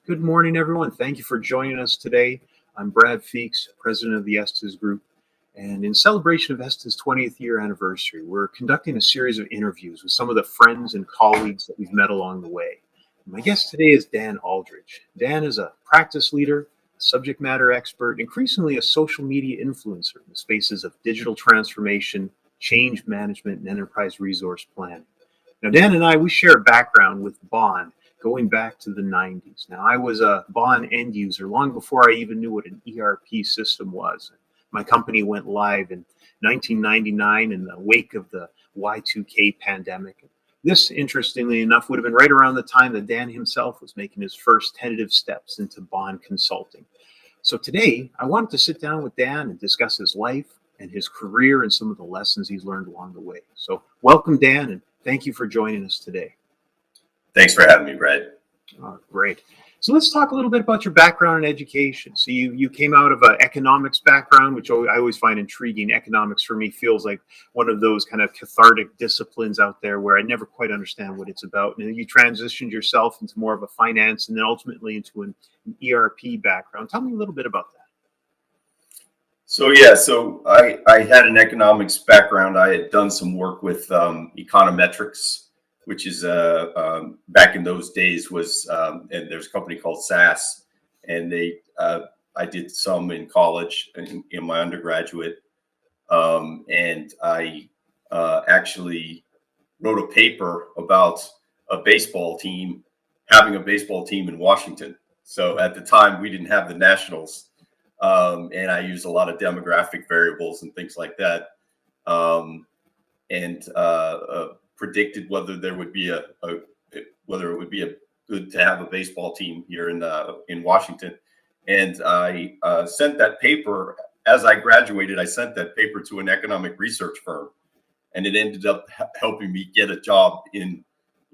Good morning, everyone. Thank you for joining us today. I'm Brad Feakes, president of the EstesGroup. And in celebration of Estes' 20th year anniversary, we're conducting a series of interviews with some of the friends and colleagues that we've met along the way. My guest today is Dan Aldridge. Dan is a practice leader, a subject matter expert, increasingly a social media influencer in the spaces of digital transformation, change management, and enterprise resource planning. Now, Dan and I, we share a background with Bond going back to the 90s. Now, I was a Bond end user long before I even knew what an ERP system was. My company went live in 1999 in the wake of the Y2K pandemic. This, interestingly enough, would have been right around the time that Dan himself was making his first tentative steps into Bond consulting. So today, I wanted to sit down with Dan and discuss his life and his career and some of the lessons he's learned along the way. So welcome, Dan, and thank you for joining us today. Thanks for having me, Brad. Oh, great. So let's talk a little bit about your background in education. So you came out of an economics background, which I always find intriguing. Economics for me feels like one of those kind of cathartic disciplines out there where I never quite understand what it's about. And then you transitioned yourself into more of a finance and then ultimately into an ERP background. Tell me a little bit about that. So I had an economics background. I had done some work with econometrics, which is back in those days was, and there's a company called SAS, and I did some in college in my undergraduate, and I actually wrote a paper about a baseball team, having a baseball team in Washington. So at the time we didn't have the Nationals, and I used a lot of demographic variables and things like that, and predicted whether there would be whether it would be good to have a baseball team here in Washington. And I sent that paper as I graduated. I sent that paper to an economic research firm, and it ended up helping me get a job in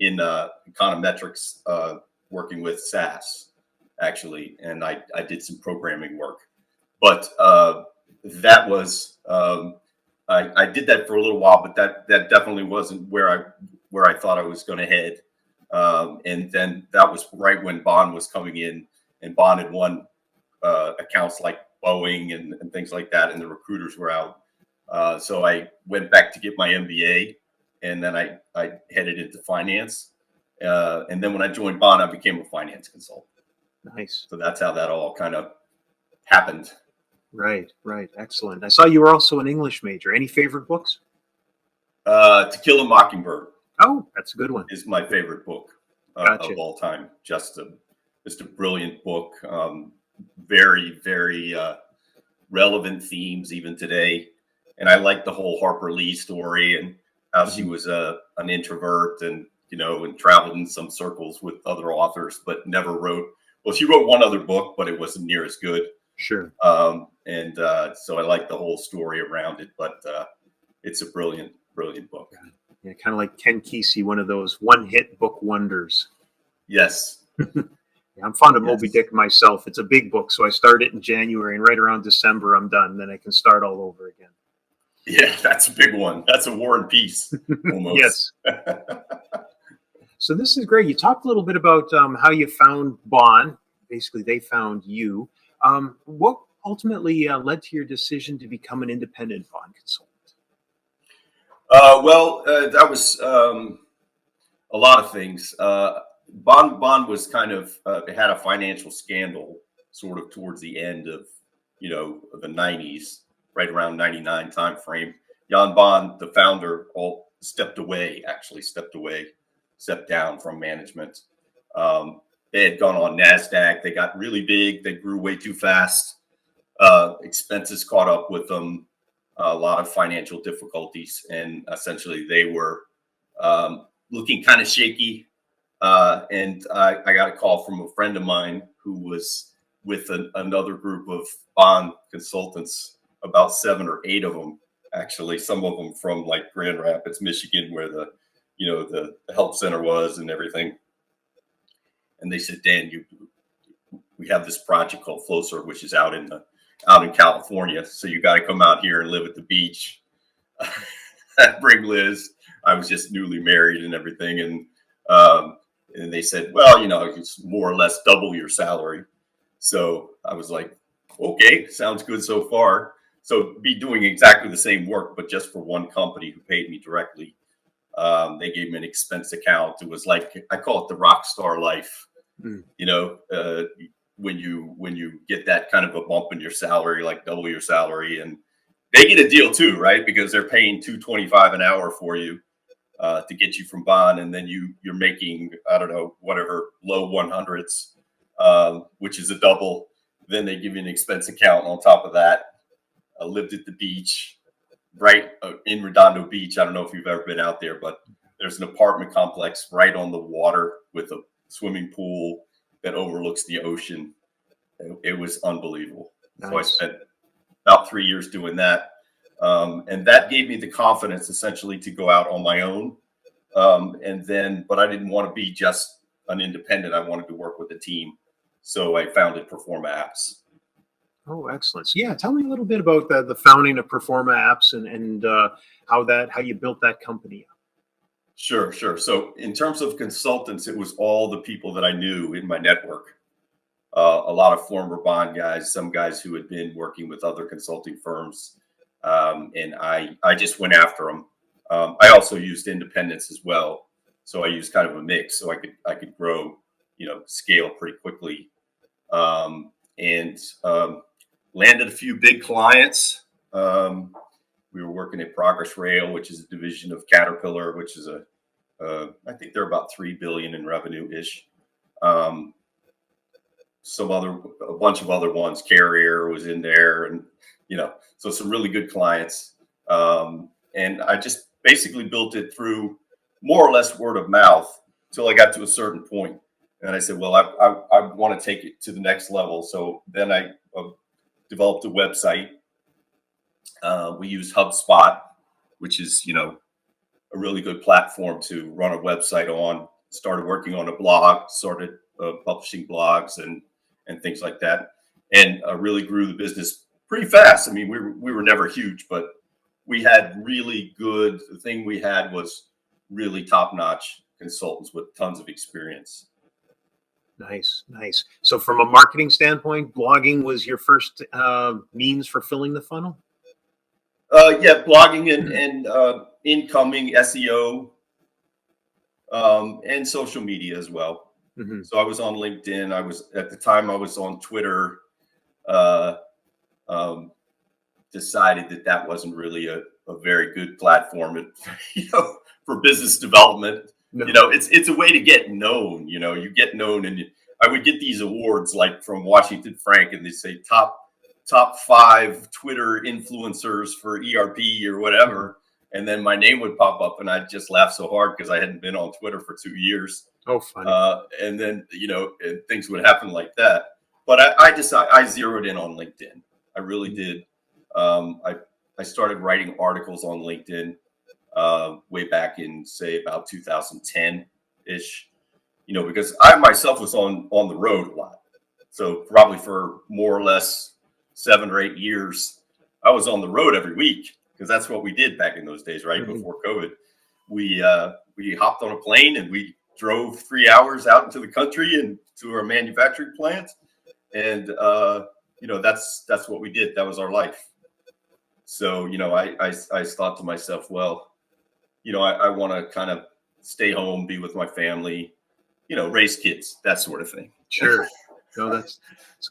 econometrics, working with SAS actually. And I did some programming work, but that was. I did that for a little while, but that definitely wasn't where I thought I was going to head. And then that was right when Bond was coming in, and Bond had won accounts like Boeing and things like that, and the recruiters were out. So I went back to get my MBA, and then I headed into finance. And then when I joined Bond, I became a finance consultant. Nice. So that's how that all kind of happened. Right. Excellent. I saw you were also an English major. Any favorite books? To Kill a Mockingbird. Oh, that's a good one. Is my favorite book Gotcha. of all time. Just a brilliant book. Very, very relevant themes even today. And I like the whole Harper Lee story and how she was an introvert and traveled in some circles with other authors, but never wrote. Well, she wrote one other book, but it wasn't near as good. Sure. So I like the whole story around it, but it's a brilliant book. Yeah, kind of like Ken Kesey, one of those one-hit book wonders. Yes. Yeah, I'm fond of Moby Dick myself. It's a big book, so I start it in January, and right around December, I'm done. Then I can start all over again. Yeah, that's a big one. That's a War and Peace, almost. Yes. So this is great. You talked a little bit about how you found Bond. Basically, they found you. What ultimately led to your decision to become an independent Bond consultant? That was a lot of things. Bond was kind of had a financial scandal sort of towards the end of the 90s, right around 99 time frame. Jan Bond, the founder, stepped down from management. They had gone on NASDAQ. They got really big. They grew way too fast. Expenses caught up with them. A lot of financial difficulties. And essentially they were looking kind of shaky. And I got a call from a friend of mine who was with another group of Bond consultants, about 7 or 8 of them, actually, some of them from like Grand Rapids, Michigan, where the help center was and everything. And they said, Dan, we have this project called Flowserve, which is out in California. So you got to come out here and live at the beach. Bring Liz. I was just newly married and everything. And And they said, well, it's more or less double your salary. So I was like, okay, sounds good so far. So be doing exactly the same work, but just for one company who paid me directly. They gave me an expense account. It was like, I call it the rock star life. Mm. When you get that kind of a bump in your salary, like double your salary, and they get a deal too, right? Because they're paying $225 an hour for you to get you from bond, and then you're making, I don't know, whatever, low 100s, which is a double. Then they give you an expense account on top of that. I lived at the beach, right in Redondo Beach. I don't know if you've ever been out there, but there's an apartment complex right on the water with a swimming pool that overlooks the ocean. It was unbelievable. Nice. So I spent about 3 years doing that. And that gave me the confidence essentially to go out on my own. But I didn't want to be just an independent. I wanted to work with a team. So I founded Performa Apps. Oh, excellent. So yeah, tell me a little bit about the founding of Performa Apps and how you built that company up. Sure. So in terms of consultants, it was all the people that I knew in my network. A lot of former bond guys, some guys who had been working with other consulting firms. And I just went after them. I also used independents as well. So I used kind of a mix so I could grow, scale pretty quickly. Landed a few big clients. We were working at Progress Rail, which is a division of Caterpillar, which is I think they're about $3 billion in revenue ish. A bunch of other ones. Carrier was in there, and so some really good clients. And I just basically built it through more or less word of mouth until I got to a certain point. And I said, well, I want to take it to the next level. So then I developed a website. We used HubSpot, which is, a really good platform to run a website on. Started working on a blog, started publishing blogs and things like that. And really grew the business pretty fast. I mean, we were never huge, but we had really good, the thing we had was really top-notch consultants with tons of experience. Nice. So from a marketing standpoint, blogging was your first means for filling the funnel? Yeah, blogging and incoming SEO and social media as well. Mm-hmm. So I was on LinkedIn. At the time I was on Twitter. Decided that wasn't really a very good platform, for business development. No. It's a way to get known. You get known, and I would get these awards like from Washington Frank, and they say top 5 Twitter influencers for ERP or whatever. And then my name would pop up, and I'd just laugh so hard because I hadn't been on Twitter for 2 years. Oh, funny. And then, and things would happen like that. But I zeroed in on LinkedIn. I really did. I started writing articles on LinkedIn way back in, say, about 2010-ish, because I myself was on the road a lot. So probably for more or less 7 or 8 years, I was on the road every week because that's what we did back in those days, right? Mm-hmm. Before COVID. We hopped on a plane and we drove 3 hours out into the country and to our manufacturing plant. And, that's what we did. That was our life. So, I thought to myself, well, I want to kind of stay home, be with my family, raise kids, that sort of thing. Sure. No, that's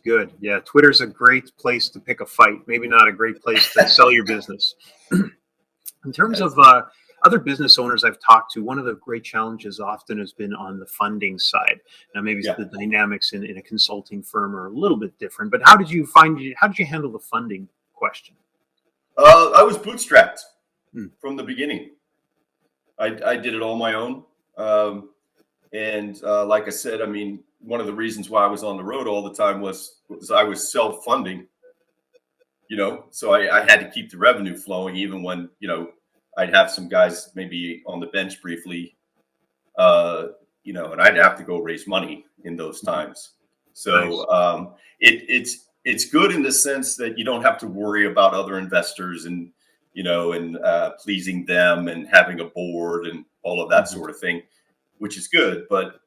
good. Yeah. Twitter's a great place to pick a fight. Maybe not a great place to sell your business. In terms of other business owners I've talked to, one of the great challenges often has been on the funding side. Now, maybe the dynamics in a consulting firm are a little bit different, but how did you handle the funding question? I was bootstrapped from the beginning. I did it all my own. Like I said, I mean, one of the reasons why I was on the road all the time was I was self-funding, so I had to keep the revenue flowing even when, I'd have some guys maybe on the bench briefly, and I'd have to go raise money in those times. So nice. It's good in the sense that you don't have to worry about other investors and, pleasing them and having a board and all of that sort of thing, which is good. But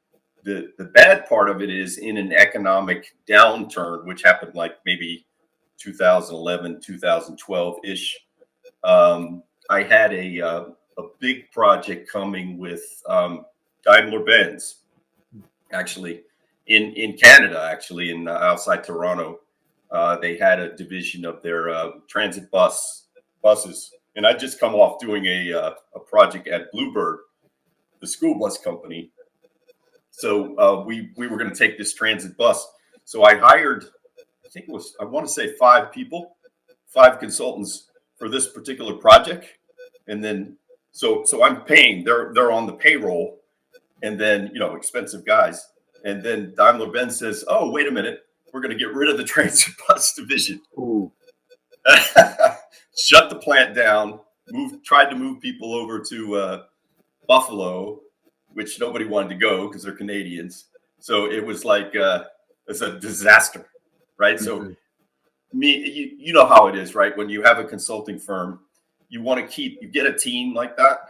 the bad part of it is in an economic downturn, which happened like maybe 2011, 2012 ish. I had a big project coming with Daimler Benz, actually in Canada, actually in outside Toronto. They had a division of their transit buses, and I just come off doing a project at Bluebird, the school bus company. So we were going to take this transit bus. So I hired, I think it was, I want to say 5 people, 5 consultants for this particular project. And then, so I'm paying, they're on the payroll, and then, expensive guys. And then Daimler-Benz says, oh, wait a minute, we're going to get rid of the transit bus division. Ooh. Shut the plant down, tried to move people over to Buffalo, which nobody wanted to go because they're Canadians. So it was like, it's a disaster, right? Mm-hmm. So you know how it is, right? When you have a consulting firm, you get a team like that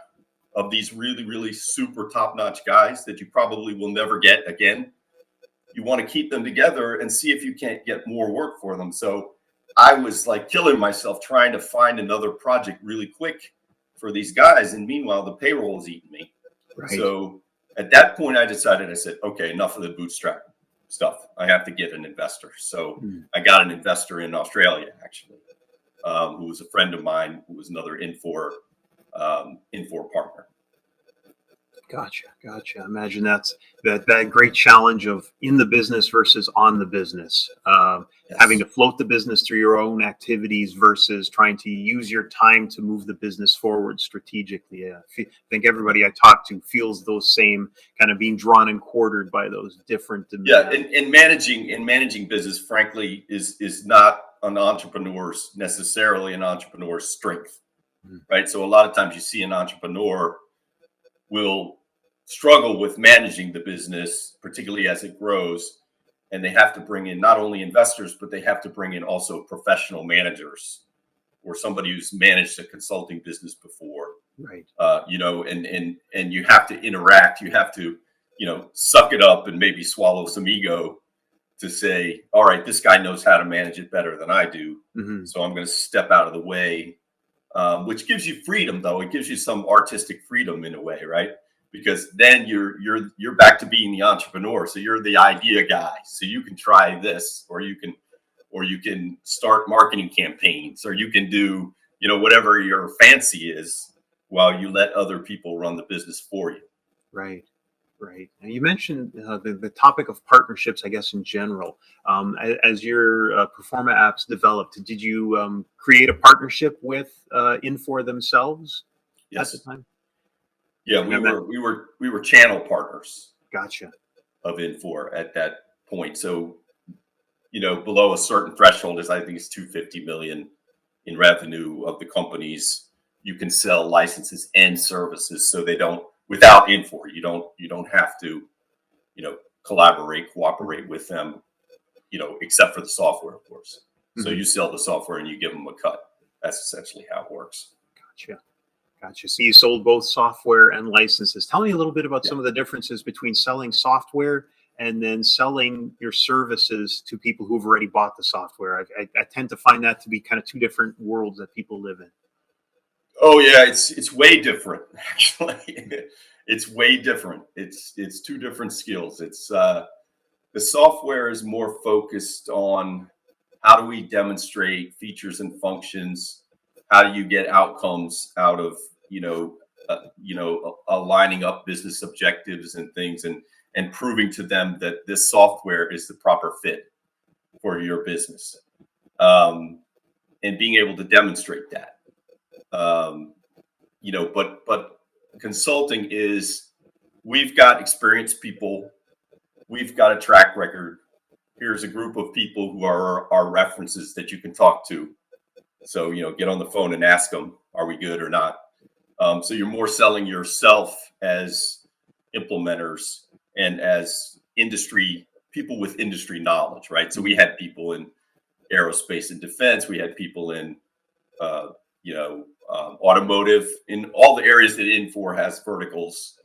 of these really, really super top-notch guys that you probably will never get again. You want to keep them together and see if you can't get more work for them. So I was like killing myself trying to find another project really quick for these guys. And meanwhile, the payroll is eating me. Right. So at that point, I said, okay, enough of the bootstrap stuff. I have to get an investor. So I got an investor in Australia, actually, who was a friend of mine, who was another Infor partner. Gotcha. I imagine that's that great challenge of in the business versus on the business, yes. Having to float the business through your own activities versus trying to use your time to move the business forward strategically. I think everybody I talk to feels those same kind of being drawn and quartered by those different demands. Yeah, and managing business, frankly, is not necessarily an entrepreneur's strength, right? So a lot of times you see an entrepreneur will struggle with managing the business, particularly as it grows. And they have to bring in not only investors, but they have to bring in also professional managers or somebody who's managed a consulting business before. Right. And you have to interact. You have to, suck it up and maybe swallow some ego to say, all right, this guy knows how to manage it better than I do. Mm-hmm. So I'm going to step out of the way. Which gives you freedom, though. It gives you some artistic freedom in a way, right? Because then you're back to being the entrepreneur. So you're the idea guy. So you can try this, or you can start marketing campaigns, or you can do, whatever your fancy is, while you let other people run the business for you. Right. And you mentioned the topic of partnerships, I guess, in general. As your Performa apps developed, did you create a partnership with Infor themselves? Yes. At the time? Yeah, we were channel partners. Gotcha. Of Infor at that point. So, below a certain threshold is, I think it's $250 million in revenue of the companies, you can sell licenses and services. So they don't. Without Infor, you don't have to, cooperate with them, except for the software, of course. Mm-hmm. So you sell the software and you give them a cut. That's essentially how it works. Gotcha. So you sold both software and licenses. Tell me a little bit about some of the differences between selling software and then selling your services to people who've already bought the software. I tend to find that to be kind of two different worlds that people live in. Oh yeah, it's way different. Actually, it's way different. It's two different skills. It's the software is more focused on how do we demonstrate features and functions. How do you get outcomes out of aligning up business objectives and things, and proving to them that this software is the proper fit for your business, and being able to demonstrate that. But consulting is, we've got experienced people, we've got a track record. Here's a group of people who are our references that you can talk to. So, get on the phone and ask them, are we good or not? So you're more selling yourself as implementers and as people with industry knowledge, right? So we had people in aerospace and defense. We had people in, automotive, in all the areas that Infor has verticals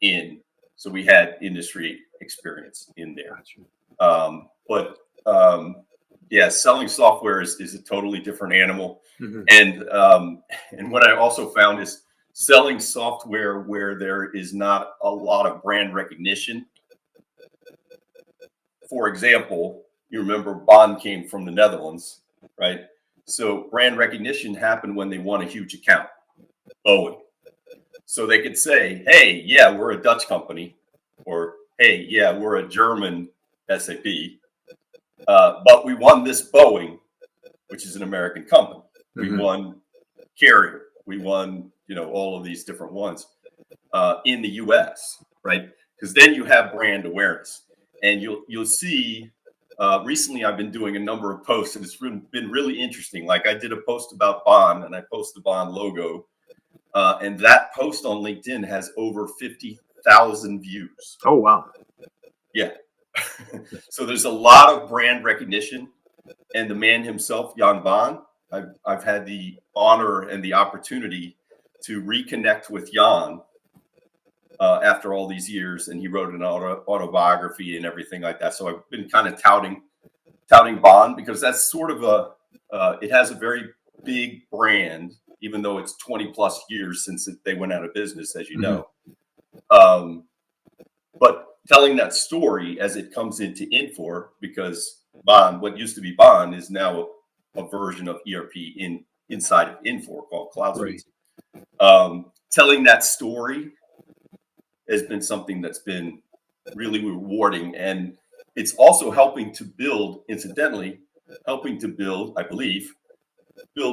in. So we had industry experience in there. Gotcha. But yeah, selling software is a totally different animal. Mhm. And what I also found is selling software where there is not a lot of brand recognition. For example, you remember Bond came from the Netherlands, right? So brand recognition happened when they won a huge account, Boeing. So they could say, hey, yeah, we're a Dutch company, or hey, yeah, we're a German SAP, but we won this Boeing, which is an American company. We won Carrier. We won, all of these different ones in the U.S., right? Because then you have brand awareness, and you'll see. Recently, I've been doing a number of posts, and it's been really interesting. Like I did a post about Bond, and I posted the Bond logo, and that post on LinkedIn has over 50,000 views. Oh, wow. Yeah. So there's a lot of brand recognition, and the man himself, Jan Bond, I've had the honor and the opportunity to reconnect with Jan after all these years, and he wrote an autobiography and everything like that. So I've been kind of touting Bond because that's sort of it has a very big brand, even though it's 20 plus years since they went out of business, as you know. But telling that story as it comes into Infor, because Bond, what used to be Bond, is now a version of ERP inside of Infor called CloudSuite. Right. Telling that story has been something that's been really rewarding, and it's also helping to build, I believe,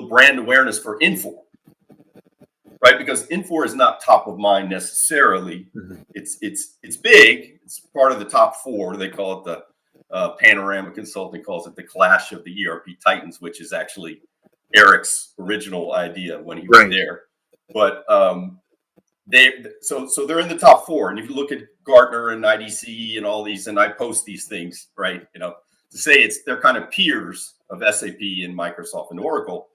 brand awareness for Infor. Right, because Infor is not top of mind necessarily. It's big. It's part of the top four. They call it the Panorama Consulting calls it the clash of the ERP titans, which is actually Eric's original idea when he was there. But so they're in the top four. And if you look at Gartner and IDC and all these, and I post these things, right, to say they're kind of peers of SAP and Microsoft and Oracle.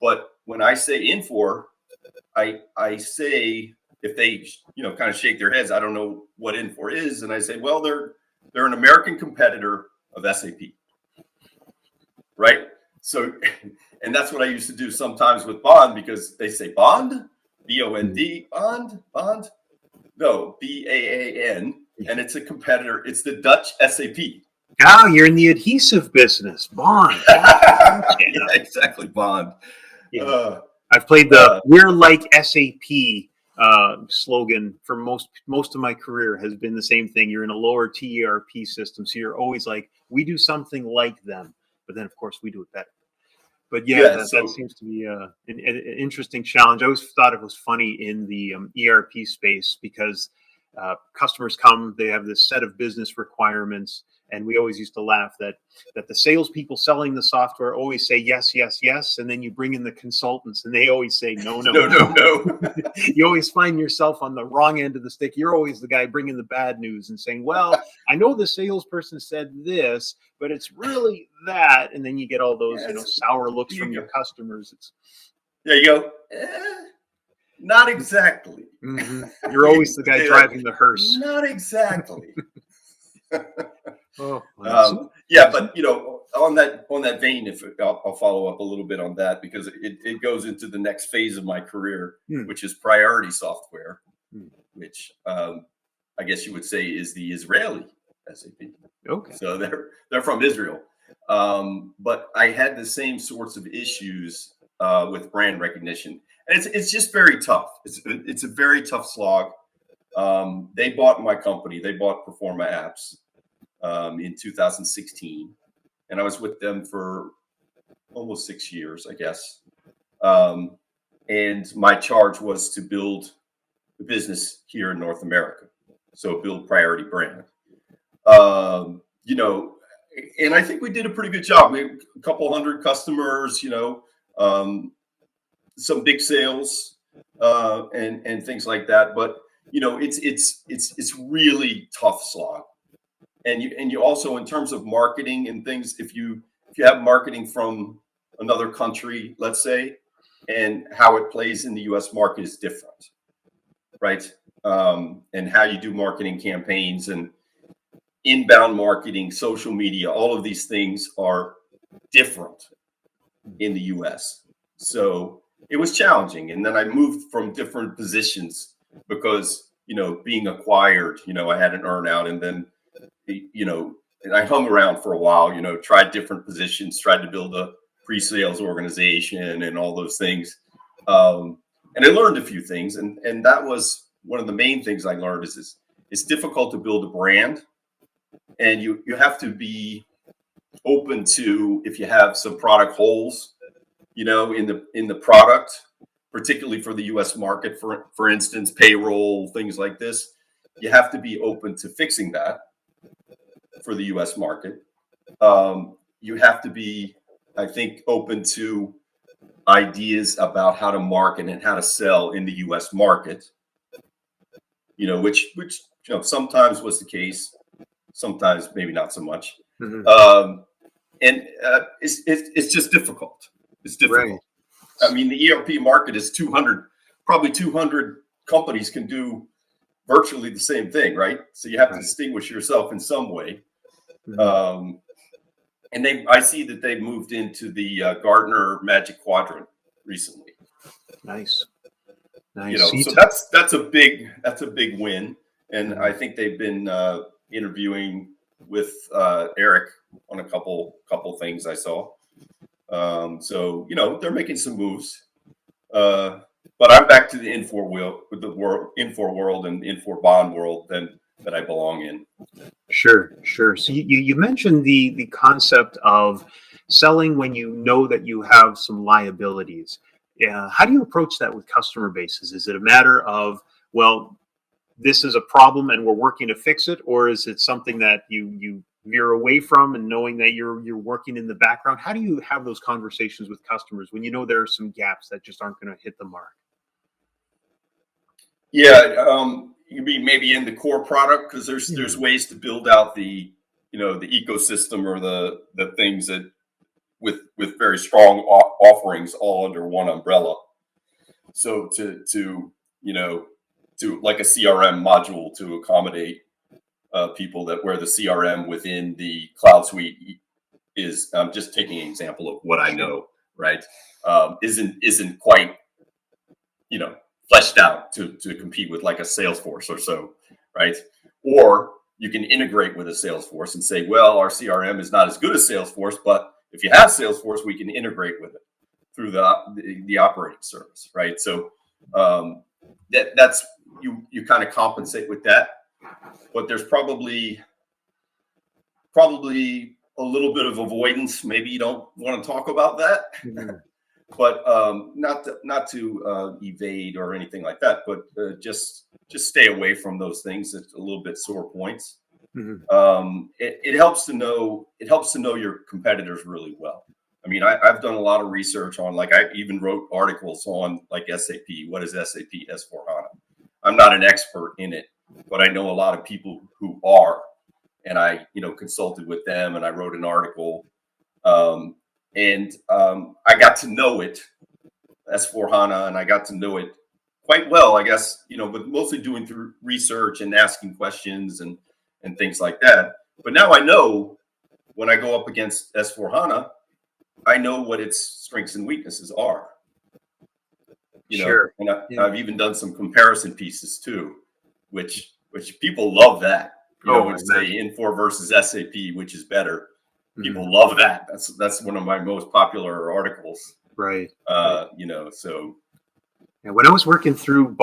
But when I say Infor, I say, if they kind of shake their heads, I don't know what Infor is, and I say, well, they're an American competitor of SAP, right? So, and that's what I used to do sometimes with Bond, because they say Bond, B-O-N-D, Bond, no, B-A-A-N, and it's a competitor. It's the Dutch SAP. Oh, you're in the adhesive business, Bond. Yeah, exactly, Bond. Yeah. I've played the "We're like SAP" slogan for most of my career. Has been the same thing. You're in a lower TERP system, so you're always like, we do something like them, but then of course we do it better. But that seems to be an interesting challenge. I always thought it was funny in the ERP space, because customers come, they have this set of business requirements. And we always used to laugh that the salespeople selling the software always say yes, yes, yes, and then you bring in the consultants, and they always say no, no, no, no, no. You always find yourself on the wrong end of the stick. You're always the guy bringing the bad news and saying, "Well, I know the salesperson said this, but it's really that," and then you get all those sour looks from your customers. There you go. Not exactly. You're always the guy driving the hearse. Not exactly. Yeah, but on that vein, if I'll follow up a little bit on that, because it goes into the next phase of my career, which is priority software, which I guess you would say is the Israeli SAP. Okay. So they're from Israel, but I had the same sorts of issues with brand recognition, and it's just very tough. It's a very tough slog. They bought my company. They bought Performa Apps in 2016, and I was with them for almost 6 years, I guess. And my charge was to build the business here in North America, so build priority brand. And I think we did a pretty good job. We had a couple hundred customers, some big sales and things like that. But it's really tough slog. And you also, in terms of marketing and things, if you have marketing from another country, let's say, and how it plays in the U.S. market is different, right? And how you do marketing campaigns, and inbound marketing, social media, all of these things are different in the US. So it was challenging. And then I moved from different positions because, being acquired, I had an earnout, and then, and I hung around for a while, tried different positions, tried to build a pre-sales organization and all those things. And I learned a few things. And that was one of the main things I learned is it's difficult to build a brand. And you have to be open to, if you have some product holes, in the product, particularly for the US market, for instance, payroll, things like this, you have to be open to fixing that for the US market. You have to be, I think, open to ideas about how to market and how to sell in the US market, which sometimes was the case, sometimes maybe not so much. Mm-hmm. It's just difficult. It's difficult. Right. I mean, the ERP market is 200, probably 200 companies can do virtually the same thing, right? So you have to distinguish yourself in some way. Mm-hmm. And I see that they've moved into the Gartner Magic Quadrant recently. Nice. So that's a big win. And mm-hmm. I think they've been interviewing with Eric on a couple things I saw. So they're making some moves. But I'm back to the Infor world and Infor bond world that I belong in. Sure. So you mentioned the concept of selling when you know that you have some liabilities. Yeah. How do you approach that with customer bases? Is it a matter of, well, this is a problem and we're working to fix it, or is it something that you veer away from and knowing that you're working in the background? How do you have those conversations with customers when you know there are some gaps that just aren't going to hit the mark? Yeah, you mean maybe in the core product, because there's ways to build out the the ecosystem or the things that with very strong offerings all under one umbrella. So to like a CRM module to accommodate people where the CRM within the cloud suite is, I'm just taking an example of what I know, right? Isn't quite fleshed out to compete with like a Salesforce or so, right? Or you can integrate with a Salesforce and say, well, our CRM is not as good as Salesforce, but if you have Salesforce, we can integrate with it through the operating service, right? So that's you kind of compensate with that, but there's probably a little bit of avoidance. Maybe you don't want to talk about that. Mm-hmm. But not to evade or anything like that, but just stay away from those things. It's a little bit sore points. Mm-hmm. It helps to know your competitors really well. I mean, I've done a lot of research on, like, I even wrote articles on like SAP. What is SAP S/4HANA? I'm not an expert in it, but I know a lot of people who are, and I consulted with them and I wrote an article. And I got to know it, S/4HANA, and I got to know it quite well, I guess, but mostly doing through research and asking questions and things like that. But now I know when I go up against S/4HANA, I know what its strengths and weaknesses are. Sure. And I've even done some comparison pieces too, which people love that. Would say Infor versus SAP, which is better. People love that. That's one of my most popular articles. Right. So. And when I was working through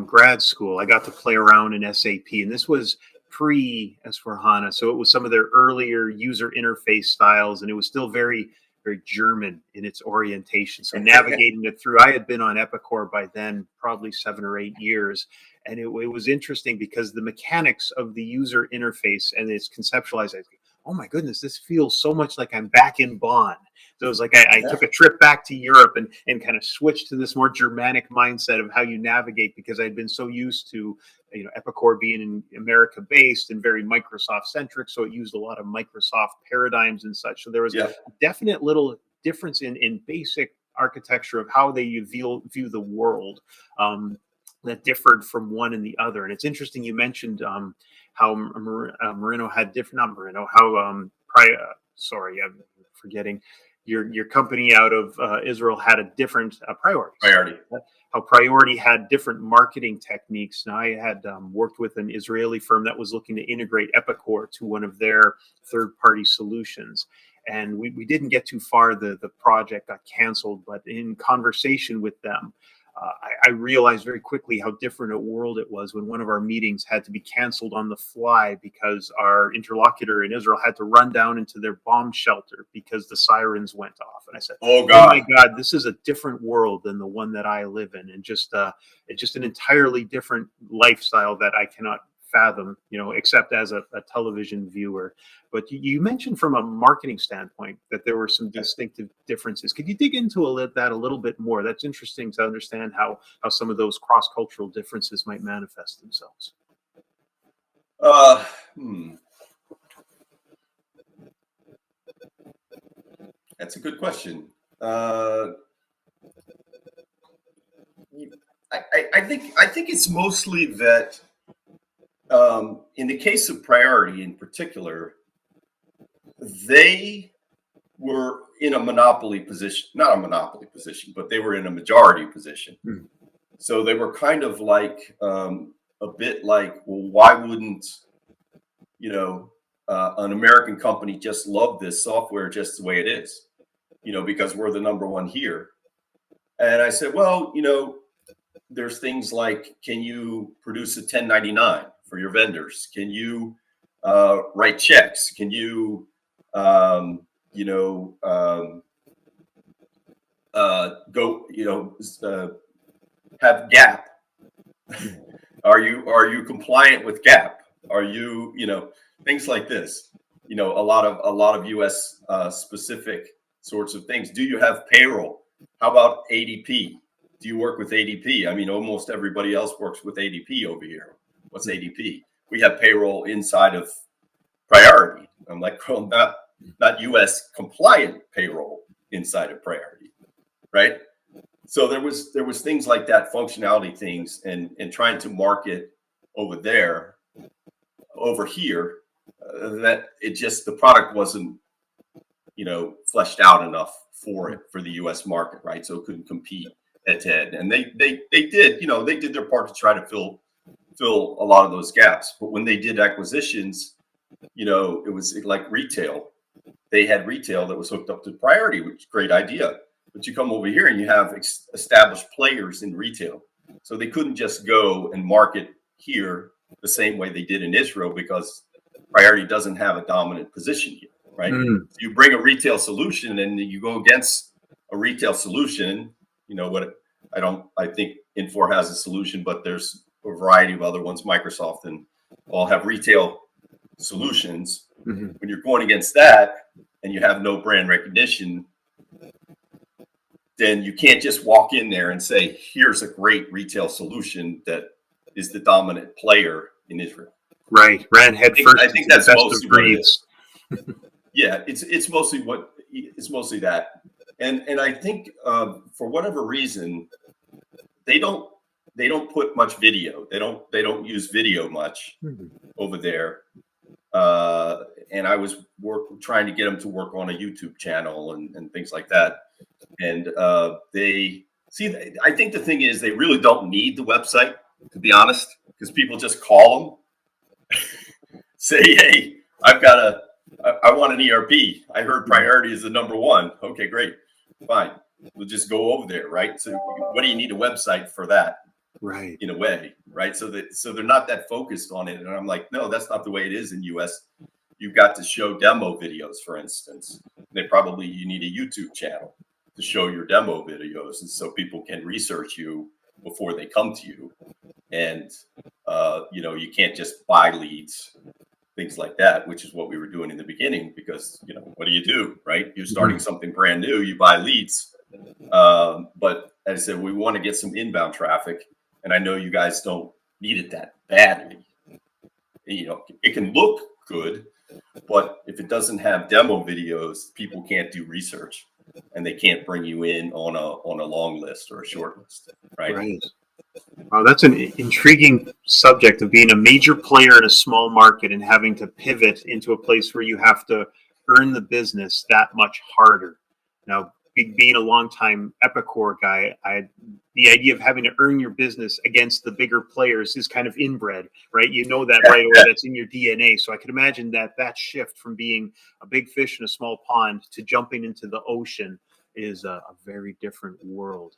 grad school, I got to play around in SAP, and this was pre S/4HANA. So it was some of their earlier user interface styles, and it was still very, very German in its orientation. So navigating it through, I had been on Epicor by then, probably 7 or 8 years. And it was interesting because the mechanics of the user interface and its conceptualized, oh my goodness, this feels so much like I'm back in Bonn. So it was like I took a trip back to Europe and kind of switched to this more Germanic mindset of how you navigate, because I'd been so used to Epicor being in America based and very Microsoft centric. So it used a lot of Microsoft paradigms and such. So there was a definite little difference in basic architecture of how they view the world. that differed from one and the other. And it's interesting you mentioned how Marino had different, not Marino, how sorry, I'm forgetting. Your company out of Israel had a different priority. How Priority had different marketing techniques. Now, I had worked with an Israeli firm that was looking to integrate Epicor to one of their third-party solutions. And we didn't get too far. The project got canceled. But in conversation with them, I realized very quickly how different a world it was when one of our meetings had to be canceled on the fly because our interlocutor in Israel had to run down into their bomb shelter because the sirens went off. And I said, "Oh God, my God, this is a different world than the one that I live in, and just it's just an entirely different lifestyle that I cannot fathom, except as a television viewer." But you mentioned from a marketing standpoint that there were some distinctive differences. Could you dig into that a little bit more? That's interesting to understand how some of those cross-cultural differences might manifest themselves. That's a good question. I think it's mostly that in the case of Priority in particular, they were in a monopoly position, not a monopoly position, but they were in a majority position. Mm-hmm. So they were kind of like a bit like, well, why wouldn't an American company just love this software just the way it is, because we're the number one here. And I said, well, there's things like, can you produce a 1099 for your vendors? Can you write checks? Can you, have GAAP? Are you compliant with GAAP? Are you, things like this? A lot of U.S. Specific sorts of things. Do you have payroll? How about ADP? Do you work with ADP? I mean, almost everybody else works with ADP over here. What's ADP? We have payroll inside of Priority. I'm like, well, not U.S. compliant payroll inside of Priority, right? So there was things like that, functionality things, and trying to market over here, that the product wasn't, fleshed out enough for the U.S. market, right? So it couldn't compete head to head, and they did, they did their part to try to fill a lot of those gaps. But when they did acquisitions, it was like retail. They had retail that was hooked up to Priority, which is a great idea. But you come over here and you have established players in retail. So they couldn't just go and market here the same way they did in Israel, because Priority doesn't have a dominant position here, right? So you bring a retail solution and you go against a retail solution. I think Infor has a solution, but there's a variety of other ones, Microsoft, and all have retail solutions. Mm-hmm. When you're going against that and you have no brand recognition, then you can't just walk in there and say, here's a great retail solution that is the dominant player in Israel. Right. Ran head first. I think that's mostly what it is. Yeah, it's mostly that. And I think for whatever reason, they don't put much video. They don't use video much over there. And I was trying to get them to work on a YouTube channel and things like that. And I think the thing is, they really don't need the website, to be honest, because people just call them, say, hey, I want an ERP. I heard Priority is the number one. Okay, great. Fine. We'll just go over there, right? So what do you need a website for that? Right. In a way, right? So they're not that focused on it. And I'm like, no, that's not the way it is in US. You've got to show demo videos, for instance. You need a YouTube channel to show your demo videos, and so people can research you before they come to you. And you can't just buy leads, things like that, which is what we were doing in the beginning, because what do, right? You're starting something brand new, you buy leads. But as I said, we want to get some inbound traffic, and I know you guys don't need it that badly. It can look good, but if it doesn't have demo videos, people can't do research, and they can't bring you in on a long list or a short list, right? Wow, that's an intriguing subject of being a major player in a small market and having to pivot into a place where you have to earn the business that much harder. Now, being a longtime Epicor guy, the idea of having to earn your business against the bigger players is kind of inbred, right? You know that right away. That's in your DNA. So I can imagine that shift from being a big fish in a small pond to jumping into the ocean is a very different world.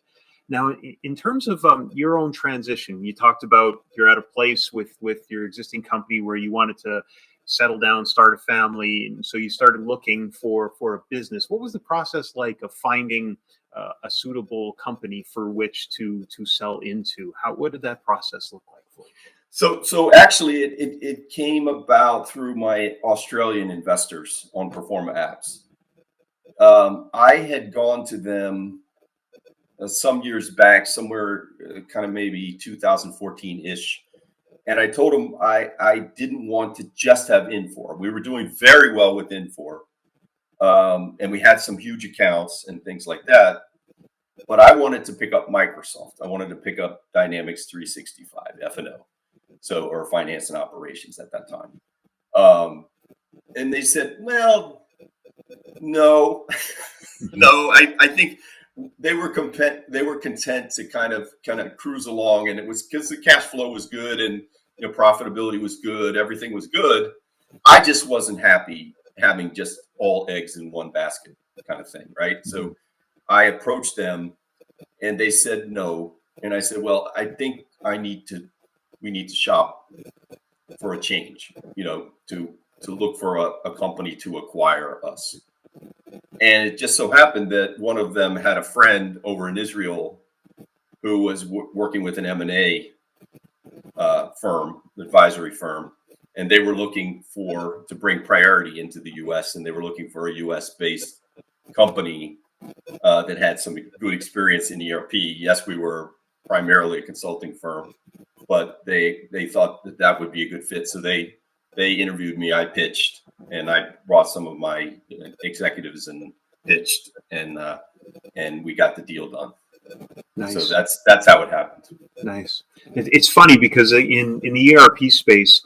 Now, in terms of your own transition, you talked about you're at a place with your existing company where you wanted to settle down, start a family, and so you started looking for a business. What was the process like of finding a suitable company for which to sell into? What did that process look like for you? So actually, it came about through my Australian investors on Performa Apps. I had gone to them some years back, somewhere kind of maybe 2014-ish. And I told them I didn't want to just have Infor. We were doing very well with Infor. And we had some huge accounts and things like that. But I wanted to pick up Microsoft. I wanted to pick up Dynamics 365, F&O, or finance and operations at that time. And they said, well, no, no, I think they were content to kind of cruise along, and it was because the cash flow was good and profitability was good, everything was good. I just wasn't happy having just all eggs in one basket kind of thing, right? Mm-hmm. So I approached them and they said no, and I said, well, I think we need to shop for a change, to look for a company to acquire us. And it just so happened that one of them had a friend over in Israel who was working with an M&A firm, advisory firm, and they were looking to bring Priority into the U.S. and they were looking for a U.S.-based company that had some good experience in ERP. Yes, we were primarily a consulting firm, but they thought that would be a good fit. So they interviewed me. I pitched, and I brought some of my executives and pitched, and we got the deal done. Nice. So that's how it happened. Nice. It's funny because in the ERP space,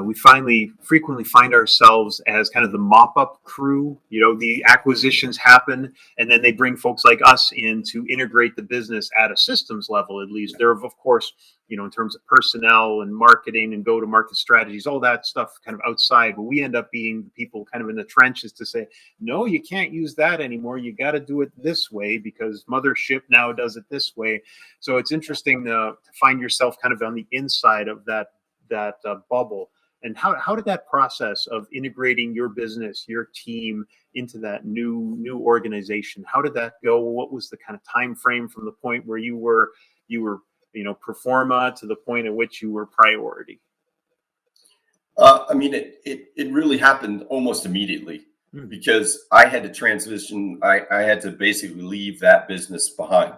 we frequently find ourselves as kind of the mop-up crew. The acquisitions happen, and then they bring folks like us in to integrate the business at a systems level. At least there, of course, in terms of personnel and marketing and go-to-market strategies, all that stuff kind of outside. But we end up being the people kind of in the trenches to say, no, you can't use that anymore. You got to do it this way because Mothership now does it this way. So it's interesting to find yourself kind of on the inside of that bubble. And how did that process of integrating your business, your team into that new organization, how did that go? What was the kind of time frame from the point where you were Performa to the point at which you were Priority? I mean, it really happened almost immediately because I had to transition. I had to basically leave that business behind.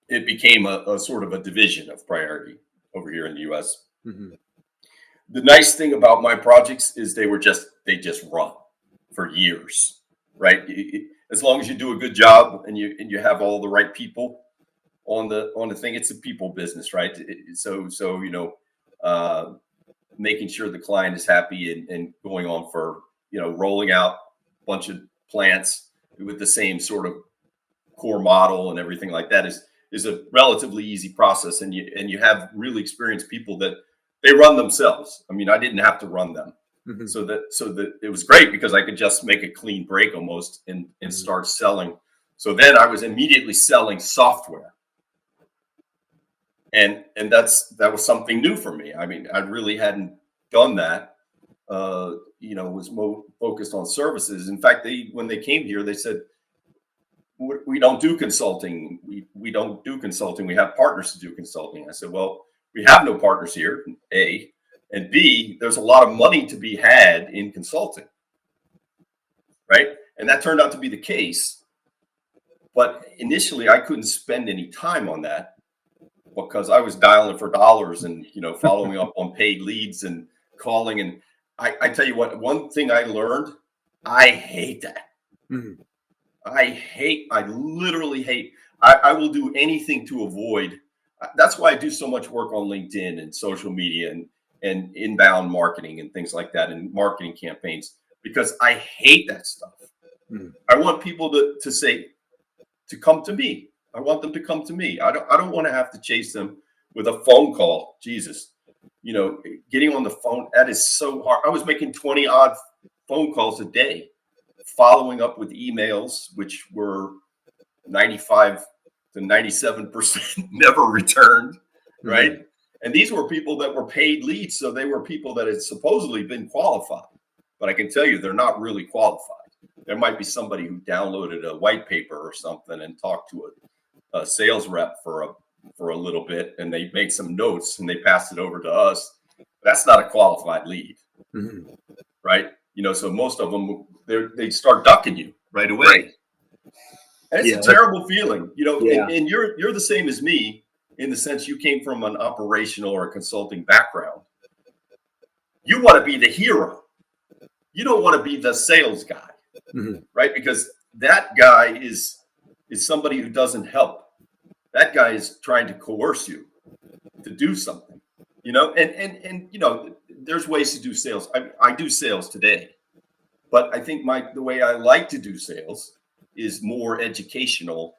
It became a sort of a division of Priority over here in the U.S. Mm-hmm. The nice thing about my projects is they just run for years, right? As long as you do a good job and you have all the right people on the thing, it's a people business, right? So making sure the client is happy and going on for rolling out a bunch of plants with the same sort of core model and everything like that is a relatively easy process, and you have really experienced people that they run themselves. I mean, I didn't have to run them. Mm-hmm. So that it was great because I could just make a clean break almost and start selling. So then I was immediately selling software. And that was something new for me. I mean, I really hadn't done that. Was more focused on services. In fact, when they came here, they said, we don't do consulting. We don't do consulting. We have partners to do consulting. I said, well, we have no partners here, A. And B, there's a lot of money to be had in consulting, right? And that turned out to be the case. But initially, I couldn't spend any time on that because I was dialing for dollars and, following up on paid leads and calling. And I tell you what, one thing I learned, I hate that. Mm-hmm. I literally hate. I will do anything to avoid That's why I do so much work on LinkedIn and social media and inbound marketing and things like that, and marketing campaigns, because I hate that stuff. I want people to say, to come to me. I want them to come to me. I don't want to have to chase them with a phone call. Jesus, getting on the phone, that is so hard. I was making 20 odd phone calls a day, following up with emails, which were 95 to 97% never returned, right? And these were people that were paid leads. So they were people that had supposedly been qualified. But I can tell you, they're not really qualified. There might be somebody who downloaded a white paper or something and talked to a sales rep for a little bit, and they made some notes and they passed it over to us. That's not a qualified lead, right? So most of them, they start ducking you right away. Right. And it's a terrible feeling, and you're the same as me in the sense you came from an operational or a consulting background. You want to be the hero. You don't want to be the sales guy, right? Because that guy is somebody who doesn't help. That guy is trying to coerce you to do something, and there's ways to do sales. I do sales today, but I think the way I like to do sales is more educational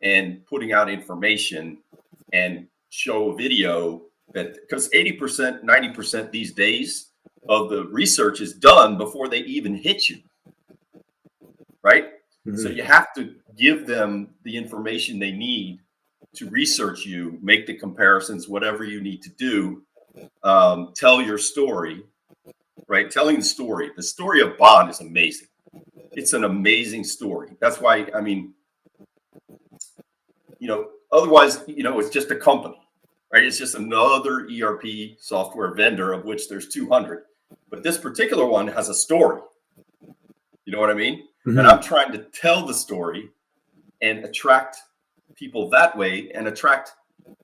and putting out information and show a video because 80%, 90% these days of the research is done before they even hit you, right? So you have to give them the information they need to research you, make the comparisons, whatever you need to do, tell your story, right? Telling the story of Bond is amazing. It's an amazing story. That's why, otherwise, it's just a company, right? It's just another ERP software vendor, of which there's 200. But this particular one has a story. You know what I mean? And I'm trying to tell the story and attract people that way, and attract,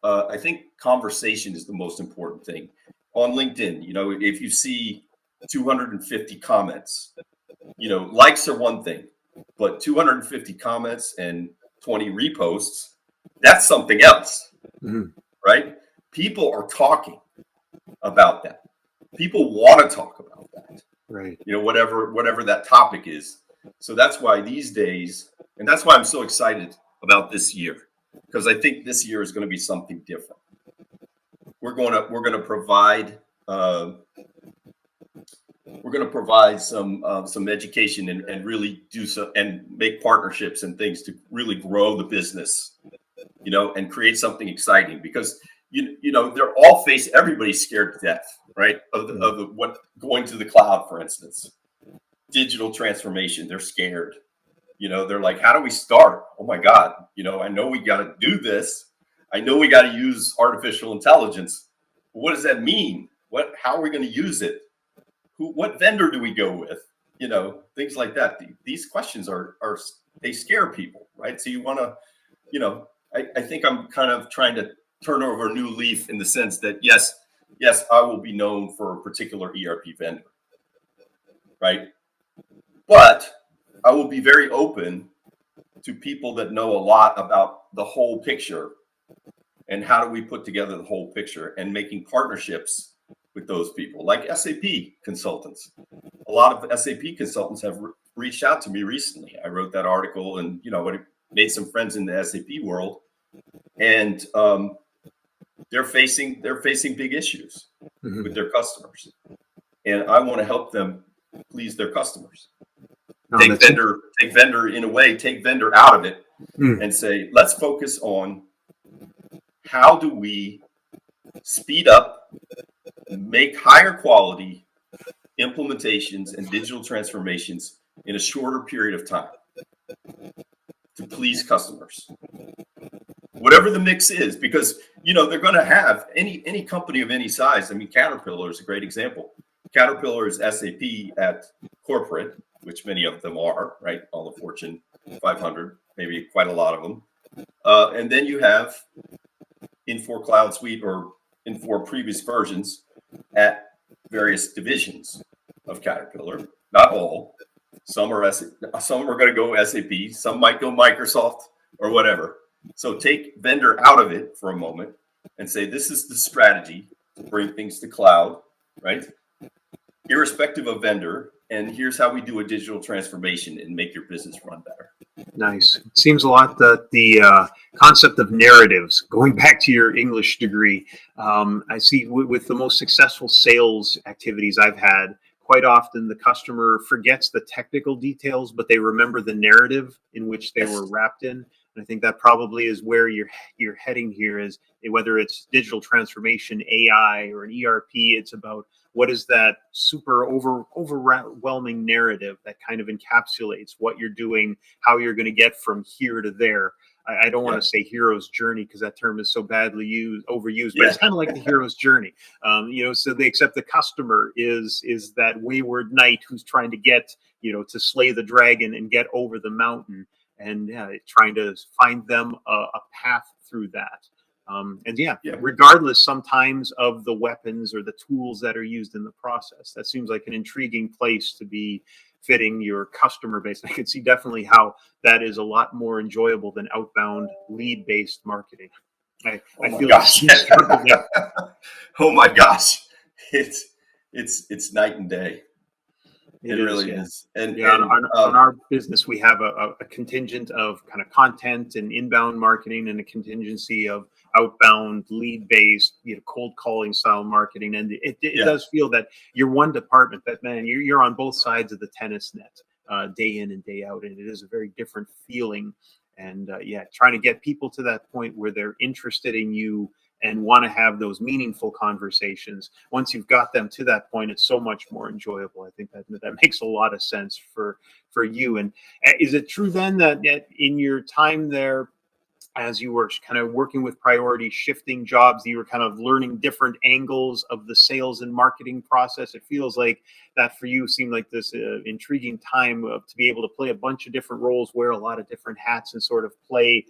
I think conversation is the most important thing. On LinkedIn, if you see 250 comments, likes are one thing, but 250 comments and 20 reposts, that's something else, right? People are talking about that. People want to talk about that, right? Whatever that topic is. So that's why these days, and that's why I'm so excited about this year, because I think this year is going to be something different. We're going to provide some education and really do so, and make partnerships and things to really grow the business, and create something exciting, because they're all everybody's scared to death, right? Of what going to the cloud, for instance, digital transformation. They're scared. They're like, how do we start? Oh my God. I know we got to do this. I know we got to use artificial intelligence. What does that mean? How are we going to use it? What vendor do we go with? Things like that. These questions they scare people, right? So you want to, I think I'm kind of trying to turn over a new leaf in the sense that, yes, I will be known for a particular ERP vendor, right? But I will be very open to people that know a lot about the whole picture and how do we put together the whole picture, and making partnerships with those people, like SAP consultants. A lot of SAP consultants have reached out to me recently. I wrote that article, and made some friends in the SAP world, and they're facing big issues with their customers, and I want to help them please their customers. Take vendor in a way, take vendor out of it, and say, let's focus on how do we speed up, make higher quality implementations and digital transformations in a shorter period of time to please customers. Whatever the mix is, because they're going to have any company of any size. Caterpillar is a great example. Caterpillar is SAP at corporate, which many of them are, right? All the Fortune 500, maybe quite a lot of them. And then you have Infor Cloud Suite or Infor previous versions at various divisions of Caterpillar. Not all. Some are going to go SAP. Some might go Microsoft or whatever. So take vendor out of it for a moment and say, this is the strategy to bring things to cloud, right? Irrespective of vendor, and here's how we do a digital transformation and make your business run better. Nice. It seems a lot that the concept of narratives, going back to your English degree, I see with the most successful sales activities I've had, quite often the customer forgets the technical details, but they remember the narrative in which they were wrapped in. And I think that probably is where you're heading here, is whether it's digital transformation, AI, or an ERP, it's about what is that super overwhelming narrative that kind of encapsulates what you're doing, how you're going to get from here to there. I don't want to say hero's journey because that term is so badly overused, but it's kind of like the hero's journey. So they accept the customer is that wayward knight who's trying to get, to slay the dragon and get over the mountain, and trying to find them a path through that. Regardless sometimes of the weapons or the tools that are used in the process. That seems like an intriguing place to be fitting your customer base. I can see definitely how that is a lot more enjoyable than outbound lead-based marketing. I feel gosh. Oh my gosh. It's night and day. It really is. And on our business, we have a contingent of kind of content and inbound marketing, and a contingency of outbound lead-based, cold calling style marketing. And it does feel that you're one department, but man, you're on both sides of the tennis net, day in and day out, and it is a very different feeling. And trying to get people to that point where they're interested in you and want to have those meaningful conversations. Once you've got them to that point, it's so much more enjoyable. I think that makes a lot of sense for you. And is it true then that in your time there, as you were kind of working with priority shifting jobs, you were kind of learning different angles of the sales and marketing process? It feels like that for you seemed like this intriguing time to be able to play a bunch of different roles, wear a lot of different hats, and sort of play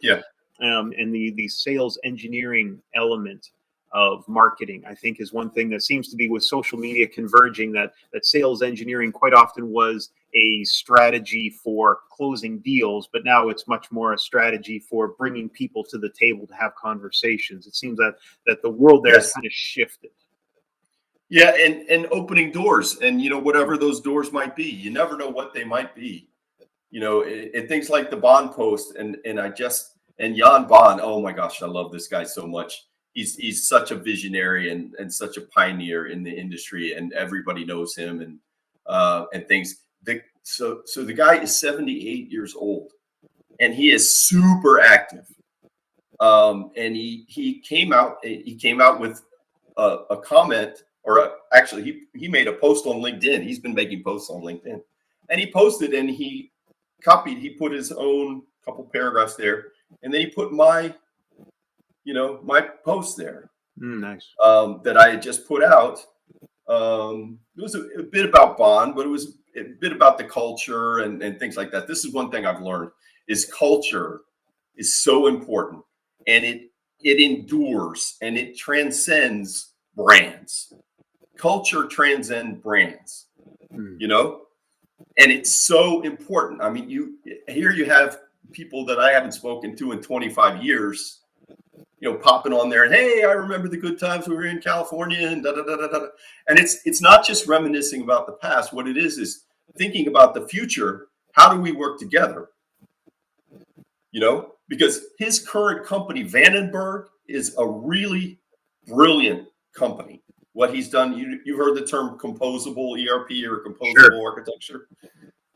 and the sales engineering element of marketing, I think, is one thing that seems to be with social media converging, that sales engineering quite often was a strategy for closing deals, but now it's much more a strategy for bringing people to the table to have conversations. It seems that the world there has kind of shifted. Yeah, and opening doors, and whatever those doors might be, you never know what they might be. And things like the Bond post, and Jan Bond, oh my gosh, I love this guy so much. He's such a visionary and such a pioneer in the industry, and everybody knows him and things. So the guy is 78 years old, and he is super active. And he came out with a comment, or actually he made a post on LinkedIn. He's been making posts on LinkedIn, and he posted, and he put his own couple paragraphs there, and then he put my post there. Nice. That I had just put out. It was a bit about Bond, but it was a bit about the culture and things like that. This is one thing I've learned, is culture is so important, and it endures and it transcends brands. Culture transcends brands, and it's so important. I mean, you have people that I haven't spoken to in 25 years, popping on there and, hey, I remember the good times we were in California and da da da da da. And it's not just reminiscing about the past. What it is thinking about the future. How do we work together? Because his current company, Vandenberg, is a really brilliant company. What he's done, you've heard the term composable ERP or composable architecture.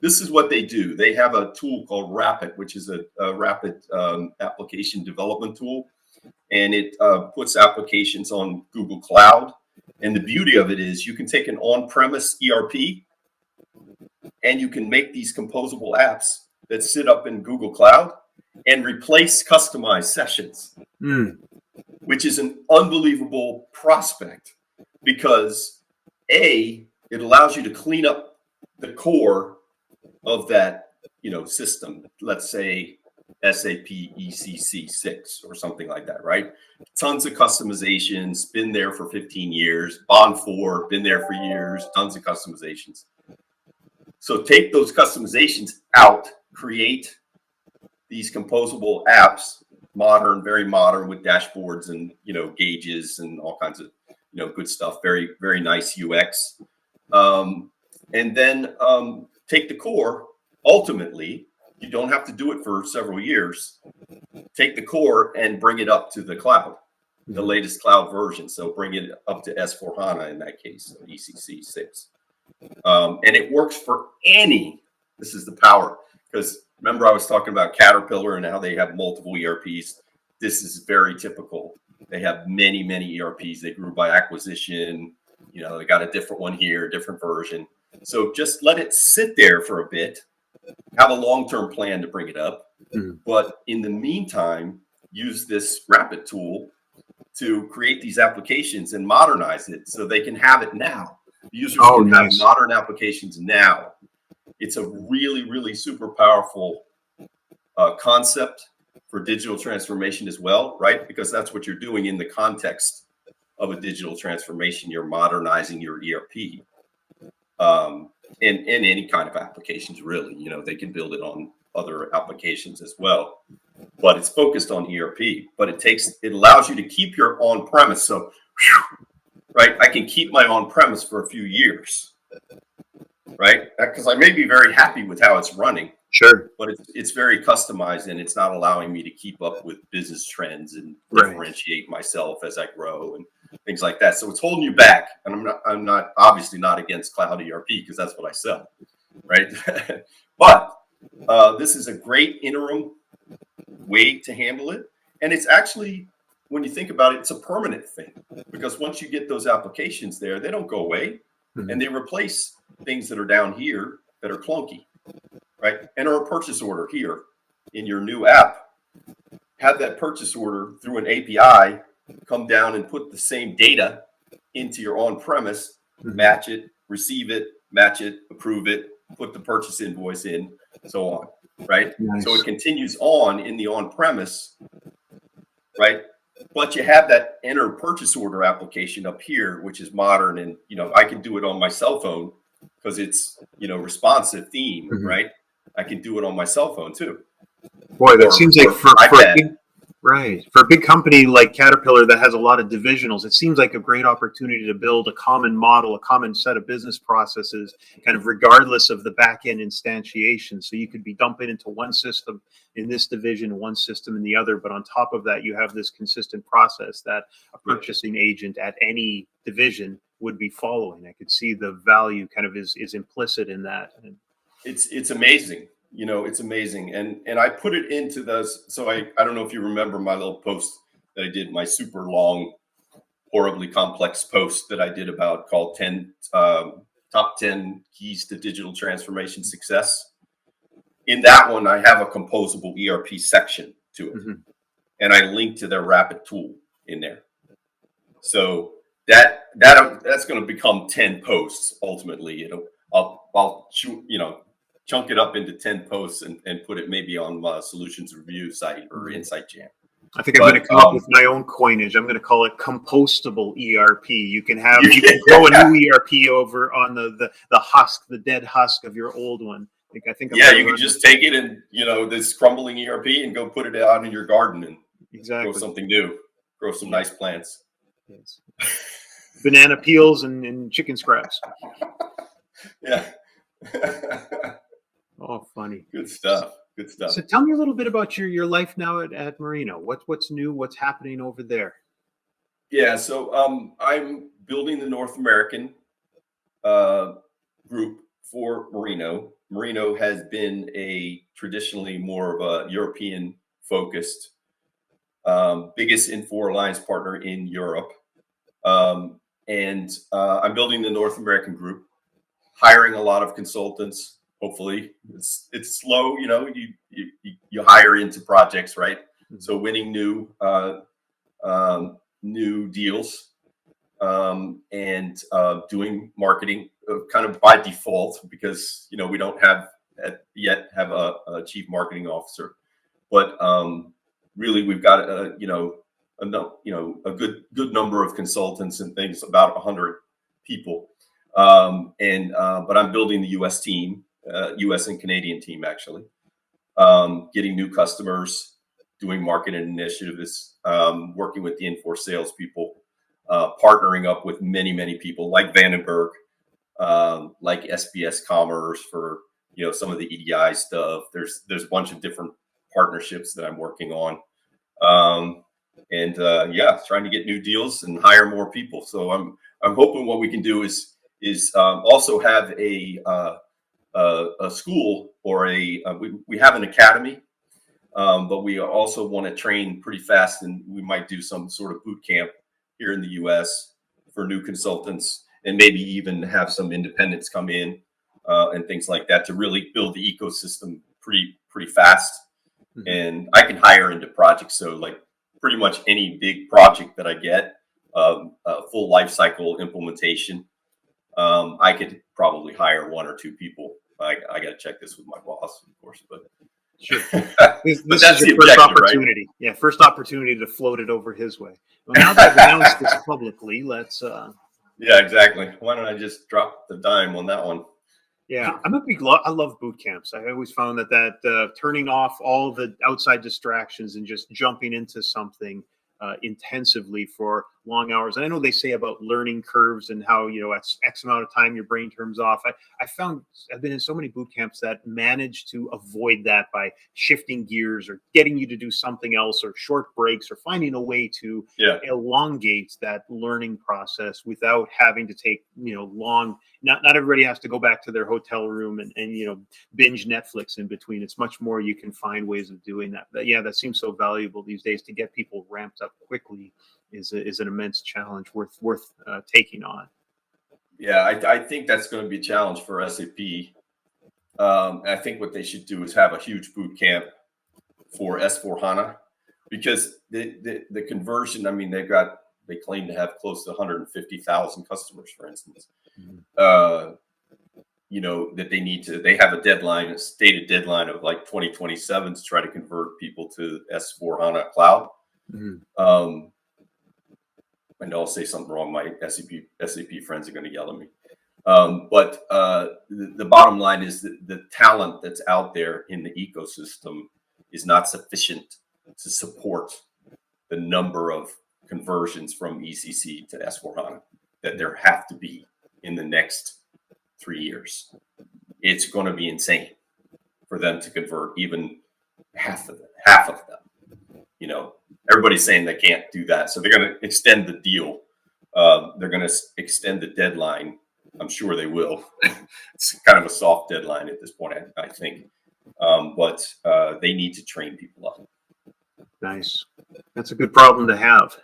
This is what they do. They have a tool called Rapid, which is a rapid application development tool. And it puts applications on Google Cloud. And the beauty of it is you can take an on-premise ERP and you can make these composable apps that sit up in Google Cloud and replace customized sessions, which is an unbelievable prospect, because it allows you to clean up the core of that, system. Let's say SAP ECC 6 or something like that, right? Tons of customizations, been there for 15 years. Bond 4, been there for years, tons of customizations. So take those customizations out, create these composable apps modern, very modern with dashboards and, gauges and all kinds of, good stuff. Very, very nice UX. And then take the core. Ultimately, you don't have to do it for several years. Take the core and bring it up to the cloud, the latest cloud version. So bring it up to S/4HANA in that case, ECC 6. And it works for any. This is the power, because remember I was talking about Caterpillar and how they have multiple ERPs. This is very typical. They have many, many ERPs. They grew by acquisition. They got a different one here, a different version. So just let it sit there for a bit. Have a long-term plan to bring it up. But in the meantime, use this Rapid tool to create these applications and modernize it so they can have it now. Users can have modern applications now. It's a really, really super powerful concept for digital transformation as well, right? Because that's what you're doing in the context of a digital transformation. You're modernizing your ERP. And any kind of applications, really. They can build it on other applications as well. But it's focused on ERP. But it allows you to keep your on-premise. So, right, I can keep my on-premise for a few years, right? Because I may be very happy with how it's running. Sure. But it's very customized, and it's not allowing me to keep up with business trends and differentiate myself as I grow and things like that. So it's holding you back. And I'm not obviously not against cloud ERP, because that's what I sell, right? But this is a great interim way to handle it. And it's actually, when you think about it, it's a permanent thing, because once you get those applications there, they don't go away, and they replace things that are down here that are clunky, right? Enter a purchase order here in your new app. Have that purchase order through an API come down and put the same data into your on-premise, match it, receive it, match it, approve it, put the purchase invoice in, so on, right? Nice. So it continues on in the on-premise, right? But you have that enter purchase order application up here, which is modern, and I can do it on my cell phone because it's responsive theme, right? I can do it on my cell phone too. Boy, that seems like for a big company like Caterpillar that has a lot of divisionals, it seems like a great opportunity to build a common model, a common set of business processes, kind of regardless of the back end instantiation. So you could be dumping into one system in this division, one system in the other, but on top of that, you have this consistent process that a purchasing agent at any division would be following. I could see the value kind of is implicit in that. It's amazing. It's amazing. And I put it into those. So I don't know if you remember my little post that I did, my super long, horribly complex post that I did about called top 10 keys to digital transformation success. In that one, I have a composable ERP section to it. And I linked to their Rapid tool in there. So that's going to become 10 posts ultimately. I'll chunk it up into 10 posts and put it maybe on my solutions review site or Insight Jam. I think I'm going to come up with my own coinage. I'm going to call it compostable ERP. You can grow a new ERP over on the husk, the dead husk of your old one. I think you can just take it and this crumbling ERP and go put it out in your garden and grow something new, grow some nice plants. Yes. Banana peels and chicken scraps. Yeah. Oh, funny. Good stuff. Good stuff. So tell me a little bit about your life now at Merino. What's new? What's happening over there? Yeah, so I'm building the North American group for Merino. Merino has been traditionally more of a European focused, biggest Infor Alliance partner in Europe. And I'm building the North American group, hiring a lot of consultants. Hopefully it's slow, you hire into projects, right? So winning new deals and doing marketing kind of by default, because we don't yet have a chief marketing officer, but really we've got a good number of consultants and things, about 100 people, but I'm building the U.S. team. U.S. and Canadian team, actually, getting new customers, doing marketing initiatives, working with the in-force salespeople, partnering up with many people like Vandenberg, like SBS Commerce for some of the EDI stuff. There's a bunch of different partnerships that I'm working on, and trying to get new deals and hire more people. So I'm hoping what we can do is also have a school or we have an academy, but we also want to train pretty fast, and we might do some sort of boot camp here in the U.S. for new consultants, and maybe even have some independents come in and things like that to really build the ecosystem pretty fast. Mm-hmm. And I can hire into projects, so like pretty much any big project that I get, full life cycle implementation, I could probably hire 1 or 2 people. I got to check this with my boss, of course, but sure. This is your first opportunity, right? Yeah, first opportunity to float it over his way. Well, now that I've announced this publicly, let's. Yeah, exactly. Why don't I just drop the dime on that one? Yeah, I'm a big. I love boot camps. I always found that turning off all the outside distractions and just jumping into something intensively for long hours. And I know they say about learning curves and how, at X amount of time your brain turns off. I found I've been in so many boot camps that manage to avoid that by shifting gears or getting you to do something else or short breaks or finding a way to elongate that learning process without having to take, long. Not everybody has to go back to their hotel room and binge Netflix in between. It's much more you can find ways of doing that. But yeah, that seems so valuable these days to get people ramped up quickly is an immense challenge worth taking on. Yeah, I think that's going to be a challenge for SAP. I think what they should do is have a huge boot camp for S/4HANA, because the conversion. I mean, they claim to have close to 150,000 customers, for instance. Mm-hmm. That they have a stated deadline of like 2027 to try to convert people to S/4HANA cloud. Mm-hmm. And I'll say something wrong. My SAP friends are going to yell at me. But the bottom line is that the talent that's out there in the ecosystem is not sufficient to support the number of conversions from ECC to S/4HANA that there have to be in the next 3 years. It's going to be insane for them to convert even half of them. Everybody's saying they can't do that, so they're going to extend the deal. They're going to extend the deadline. I'm sure they will. It's kind of a soft deadline at this point, I think. But they need to train people up. Nice. That's a good problem to have.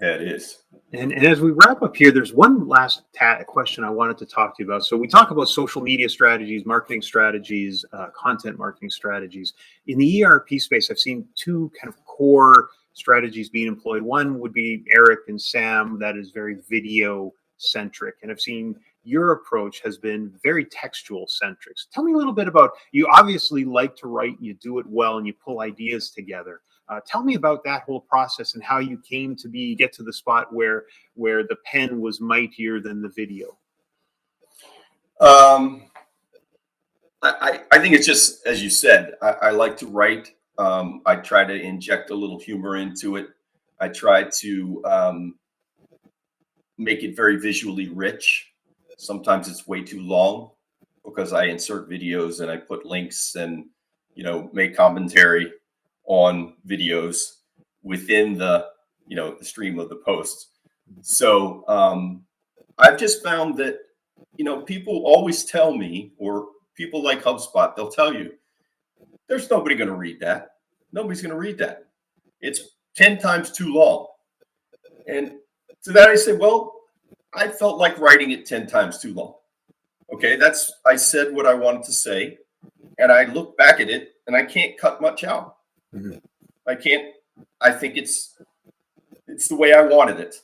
Yeah, it is. And as we wrap up here, there's one last question I wanted to talk to you about. So we talk about social media strategies, marketing strategies, content marketing strategies. In the ERP space, I've seen 2 kind of core strategies being employed. One would be Eric and Sam, that is very video centric. And I've seen your approach has been very textual centric. So tell me a little bit about, you obviously like to write, and you do it well, and you pull ideas together. Tell me about that whole process and how you came to get to the spot where the pen was mightier than the video. I think it's just, as you said, I like to write. I try to inject a little humor into it. I try to make it very visually rich. Sometimes it's way too long because I insert videos and I put links and, make commentary on videos within the stream of the post. So I've just found that, people always tell me, or people like HubSpot, they'll tell you, there's nobody going to read that. Nobody's going to read that. It's 10 times too long. And to that I say, well, I felt like writing it 10 times too long. Okay, I said what I wanted to say, and I look back at it and I can't cut much out. Mm-hmm. I think it's the way I wanted it.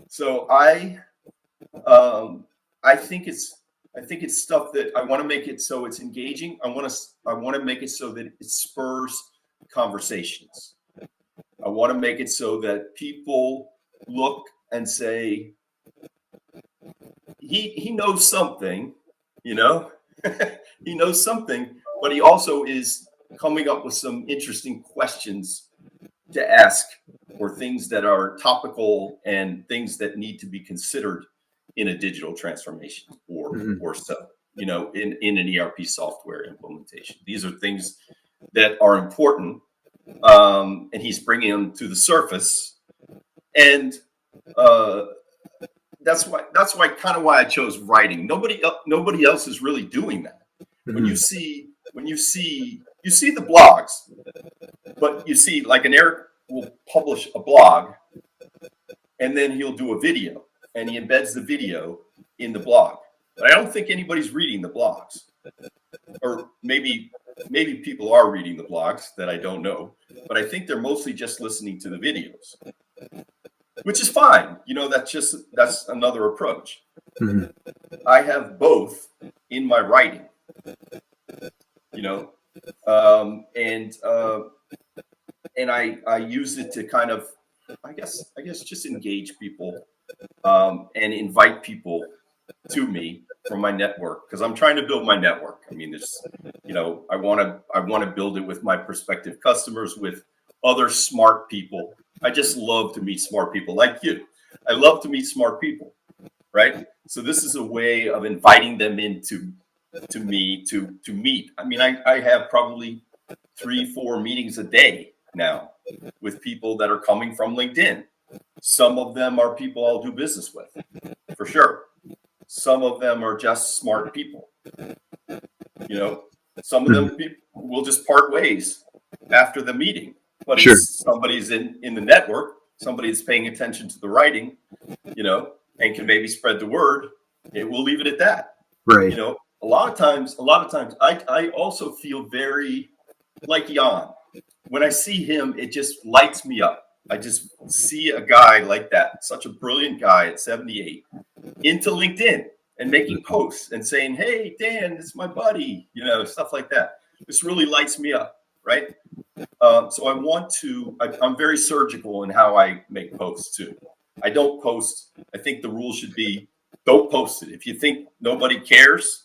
So I think it's stuff that I want to make it so it's engaging. I want to make it so that it spurs conversations. I want to make it so that people look and say, he knows something, he knows something, but he also is coming up with some interesting questions to ask, or things that are topical and things that need to be considered in a digital transformation or so, in an ERP software implementation. These are things that are important, and he's bringing them to the surface, and that's why kind of why I chose writing. Nobody else is really doing that. When you see the blogs, but you see, like, an Eric will publish a blog, and then he'll do a video, and he embeds the video in the blog. But I don't think anybody's reading the blogs, or maybe people are reading the blogs that I don't know, but I think they're mostly just listening to the videos, which is fine. That's another approach. I have both in my writing, and I use it to kind of, I guess just engage people, and invite people to me from my network, because I'm trying to build my network. I mean, there's, I want to build it with my prospective customers, with other smart people. I just love to meet smart people like you. I love to meet smart people, right? So this is a way of inviting them into me to meet. I mean, I have probably 3-4 meetings a day now with people that are coming from LinkedIn. Some of them are people I'll do business with, for sure. Some of them are just smart people. Some of them will just part ways after the meeting. But Sure. It's somebody's in the network, somebody's paying attention to the writing, and can maybe spread the word. It will leave it at that. Right. A lot of times, I also feel very like Jan. When I see him, it just lights me up. I just see a guy like that, such a brilliant guy at 78, into LinkedIn and making posts and saying, "Hey, Dan, it's my buddy," stuff like that. This really lights me up, right? So I'm very surgical in how I make posts too. I don't post. I think the rule should be, don't post it. If you think nobody cares,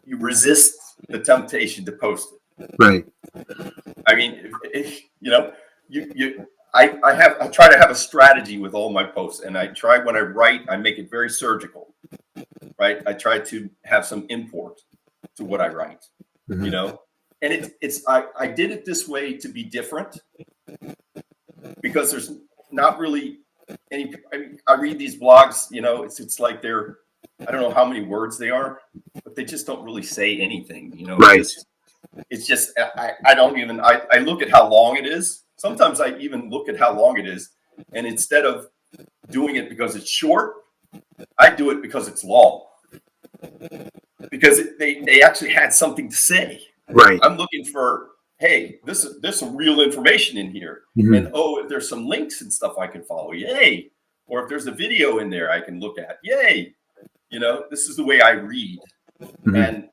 you resist the temptation to post it. Right. I mean, I try to have a strategy with all my posts, and I try, when I write, I make it very surgical, right? I try to have some import to what I write, and I did it this way to be different, because there's not really any. I read these blogs, it's like they're, I don't know how many words they are, but they just don't really say anything, Right. It's just, I don't even, I look at how long it is. Sometimes I even look at how long it is. And instead of doing it because it's short, I do it because it's long. Because they actually had something to say. Right. I'm looking for, hey, there's some real information in here. And if there's some links and stuff I can follow, yay. Or if there's a video in there I can look at, yay. This is the way I read. And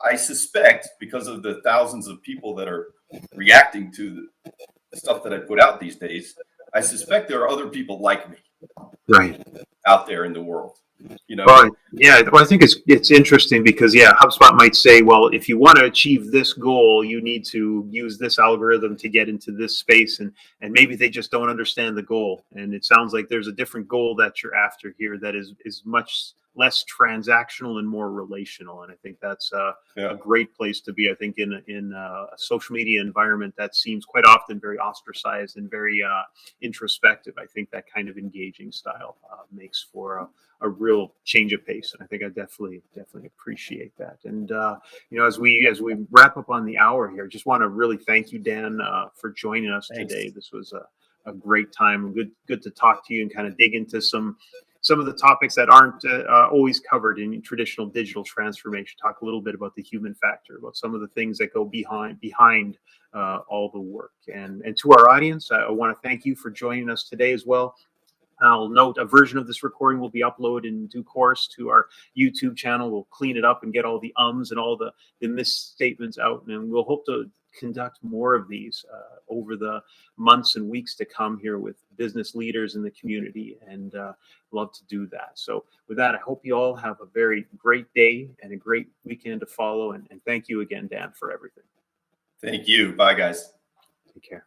I suspect, because of the thousands of people that are reacting to the stuff that I put out these days, I suspect there are other people like me, right, out there in the world. Well, yeah. Well, I think it's interesting because, HubSpot might say, well, if you want to achieve this goal, you need to use this algorithm to get into this space, and maybe they just don't understand the goal. And it sounds like there's a different goal that you're after here that is much less transactional and more relational. And I think that's a great place to be. I think in a social media environment that seems quite often very ostracized and very introspective, I think that kind of engaging style makes for a real change of pace. And I think I definitely appreciate that. And, as we wrap up on the hour here, I just want to really thank you, Dan, for joining us today. This was a great time. Good to talk to you and kind of dig into some of the topics that aren't always covered in traditional digital transformation. Talk a little bit about the human factor, about some of the things that go behind all the work. And to our audience, I want to thank you for joining us today as well. I'll note a version of this recording will be uploaded in due course to our YouTube channel. We'll clean it up and get all the ums and all the misstatements out. And we'll hope to conduct more of these over the months and weeks to come here with business leaders in the community, and love to do that. So with that, I hope you all have a very great day and a great weekend to follow. And thank you again, Dan, for everything. Thank you. Bye, guys. Take care.